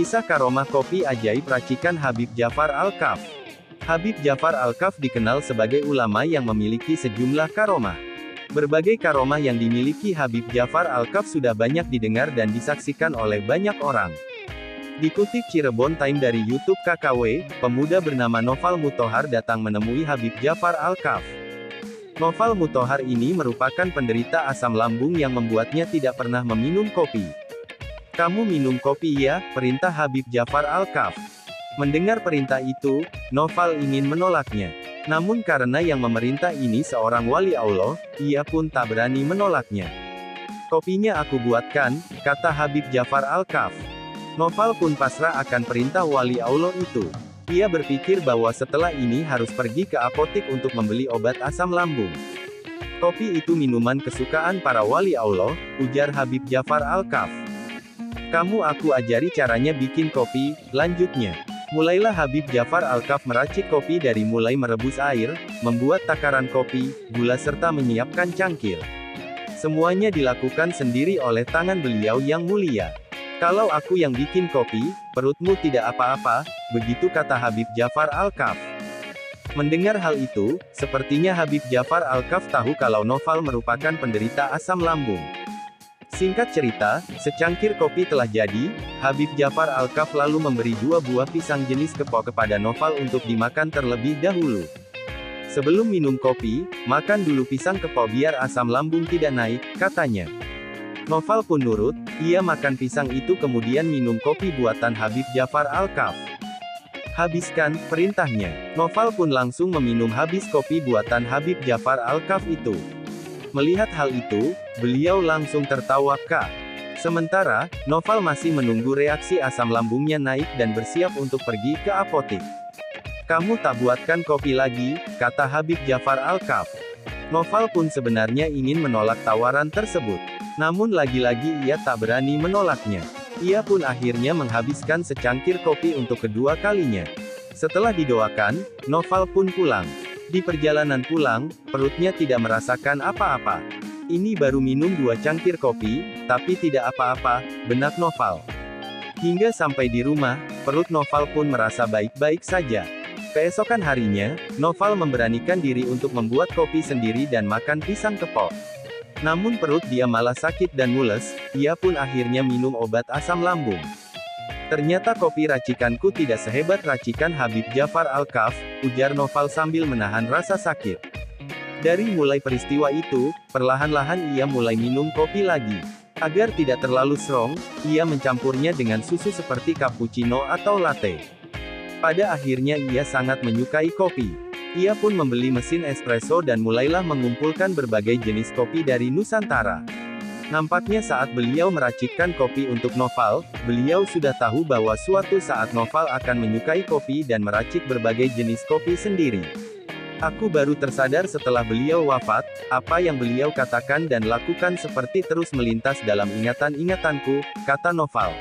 Kisah karomah kopi ajaib racikan Habib Ja'far Al-Kaf. Habib Ja'far Al-Kaf dikenal sebagai ulama yang memiliki sejumlah karomah. Berbagai karomah yang dimiliki Habib Ja'far Al-Kaf sudah banyak didengar dan disaksikan oleh banyak orang. Dikutip Cirebon Time dari YouTube KKW, pemuda bernama Noval Muthohar datang menemui Habib Ja'far Al-Kaf. Noval Muthohar ini merupakan penderita asam lambung yang membuatnya tidak pernah meminum kopi. "Kamu minum kopi ya?" perintah Habib Ja'far Al-Kaf. Mendengar perintah itu, Noval ingin menolaknya. Namun karena yang memerintah ini seorang wali Allah, ia pun tak berani menolaknya. "Kopinya aku buatkan," kata Habib Ja'far Al-Kaf. Noval pun pasrah akan perintah wali Allah itu. Ia berpikir bahwa setelah ini harus pergi ke apotik untuk membeli obat asam lambung. "Kopi itu minuman kesukaan para wali Allah," ujar Habib Ja'far Al-Kaf. "Kamu aku ajari caranya bikin kopi," lanjutnya. Mulailah Habib Ja'far Al-Kaf meracik kopi dari mulai merebus air, membuat takaran kopi, gula serta menyiapkan cangkir. Semuanya dilakukan sendiri oleh tangan beliau yang mulia. "Kalau aku yang bikin kopi, perutmu tidak apa-apa," begitu kata Habib Ja'far Al-Kaf. Mendengar hal itu, sepertinya Habib Ja'far Al-Kaf tahu kalau Noval merupakan penderita asam lambung. Singkat cerita, secangkir kopi telah jadi. Habib Ja'far Al-Kaf lalu memberi 2 buah pisang jenis kepo kepada Noval untuk dimakan terlebih dahulu. "Sebelum minum kopi, makan dulu pisang kepo biar asam lambung tidak naik," katanya. Noval pun nurut, ia makan pisang itu kemudian minum kopi buatan Habib Ja'far Al-Kaf. "Habiskan," perintahnya. Noval pun langsung meminum habis kopi buatan Habib Ja'far Al-Kaf itu. Melihat hal itu, beliau langsung tertawa kak. Sementara, Noval masih menunggu reaksi asam lambungnya naik dan bersiap untuk pergi ke apotik. "Kamu tak buatkan kopi lagi?" kata Habib Ja'far Al-Kaf. Noval pun sebenarnya ingin menolak tawaran tersebut. Namun lagi-lagi ia tak berani menolaknya. Ia pun akhirnya menghabiskan secangkir kopi untuk kedua kalinya. Setelah didoakan, Noval pun pulang. Di perjalanan pulang, perutnya tidak merasakan apa-apa. "Ini baru minum 2 cangkir kopi, tapi tidak apa-apa," benak Noval. Hingga sampai di rumah, perut Noval pun merasa baik-baik saja. Keesokan harinya, Noval memberanikan diri untuk membuat kopi sendiri dan makan pisang kepo. Namun perut dia malah sakit dan mules, ia pun akhirnya minum obat asam lambung. "Ternyata kopi racikanku tidak sehebat racikan Habib Ja'far Al-Kaf," ujar Noval sambil menahan rasa sakit. Dari mulai peristiwa itu, perlahan-lahan ia mulai minum kopi lagi. Agar tidak terlalu strong, ia mencampurnya dengan susu seperti cappuccino atau latte. Pada akhirnya ia sangat menyukai kopi. Ia pun membeli mesin espresso dan mulailah mengumpulkan berbagai jenis kopi dari Nusantara. Nampaknya saat beliau meracikkan kopi untuk Noval, beliau sudah tahu bahwa suatu saat Noval akan menyukai kopi dan meracik berbagai jenis kopi sendiri. "Aku baru tersadar setelah beliau wafat, apa yang beliau katakan dan lakukan seperti terus melintas dalam ingatan-ingatanku," kata Noval.